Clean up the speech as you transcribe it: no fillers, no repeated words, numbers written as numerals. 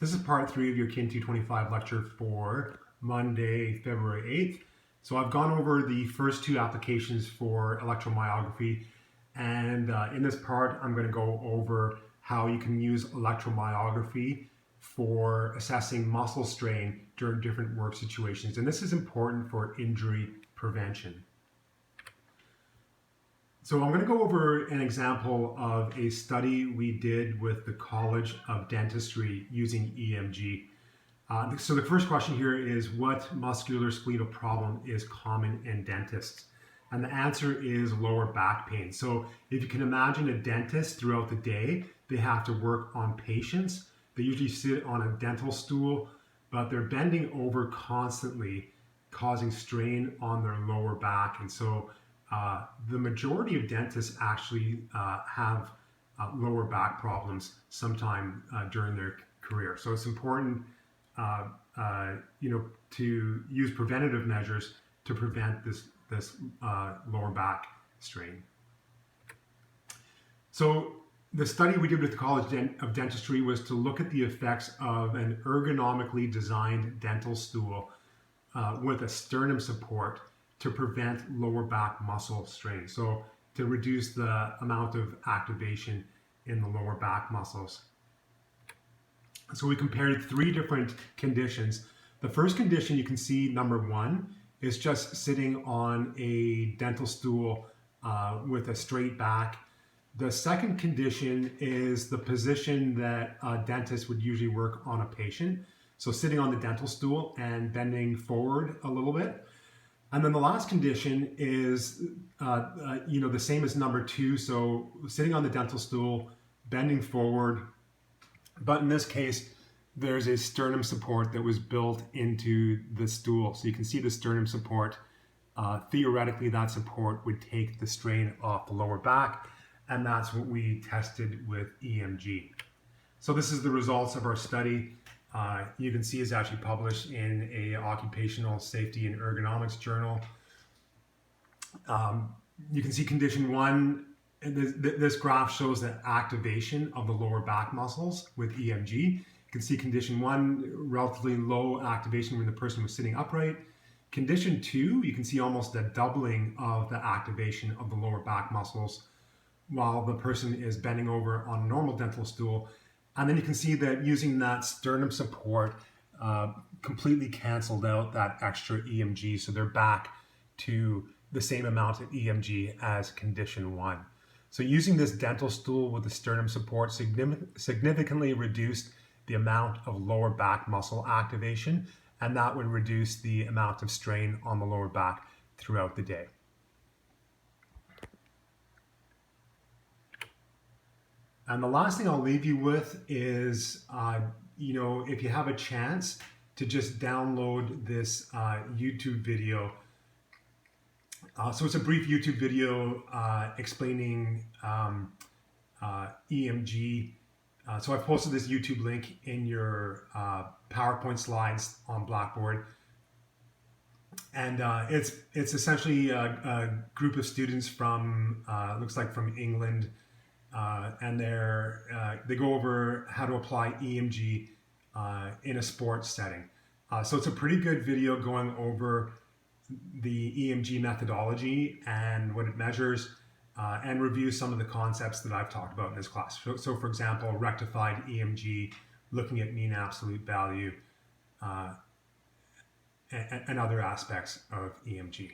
This is part 3 of your KIN 225 lecture for Monday, February 8th. So I've gone over the first 2 applications for electromyography, and in this part I'm going to go over how you can use electromyography for assessing muscle strain during different work situations. And this is important for injury prevention. So I'm going to go over an example of a study we did with the College of Dentistry using EMG. So the first question here is, what musculoskeletal problem is common in dentists? And the answer is lower back pain. So if you can imagine a dentist throughout the day, they have to work on patients. They usually sit on a dental stool, but they're bending over constantly, causing strain on their lower back. And so the majority of dentists actually have lower back problems sometime during their career. So it's important, to use preventative measures to prevent this lower back strain. So the study we did with the College of Dentistry was to look at the effects of an ergonomically designed dental stool with a sternum support to prevent lower back muscle strain. So to reduce the amount of activation in the lower back muscles. So we compared 3 different conditions. The first condition, you can see number 1 is just sitting on a dental stool with a straight back. The second condition is the position that a dentist would usually work on a patient. So sitting on the dental stool and bending forward a little bit. And then the last condition is, the same as number 2. So sitting on the dental stool, bending forward, but in this case, there's a sternum support that was built into the stool. So you can see the sternum support. Theoretically, that support would take the strain off the lower back, and that's what we tested with EMG. So this is the results of our study. You can see it's actually published in a Occupational Safety and Ergonomics journal. You can see condition 1, this graph shows the activation of the lower back muscles with EMG. You can see condition 1, relatively low activation when the person was sitting upright. Condition 2, you can see almost a doubling of the activation of the lower back muscles while the person is bending over on a normal dental stool. And then you can see that using that sternum support completely canceled out that extra EMG. So they're back to the same amount of EMG as condition 1. So using this dental stool with the sternum support significantly reduced the amount of lower back muscle activation, and that would reduce the amount of strain on the lower back throughout the day. And the last thing I'll leave you with is, if you have a chance to just download this YouTube video. So it's a brief YouTube video explaining EMG. So I've posted this YouTube link in your PowerPoint slides on Blackboard. And it's essentially a group of students from, looks like from England, and they go over how to apply EMG in a sports setting. So it's a pretty good video going over the EMG methodology and what it measures, and reviews some of the concepts that I've talked about in this class. So for example, rectified EMG, looking at mean absolute value, and other aspects of EMG.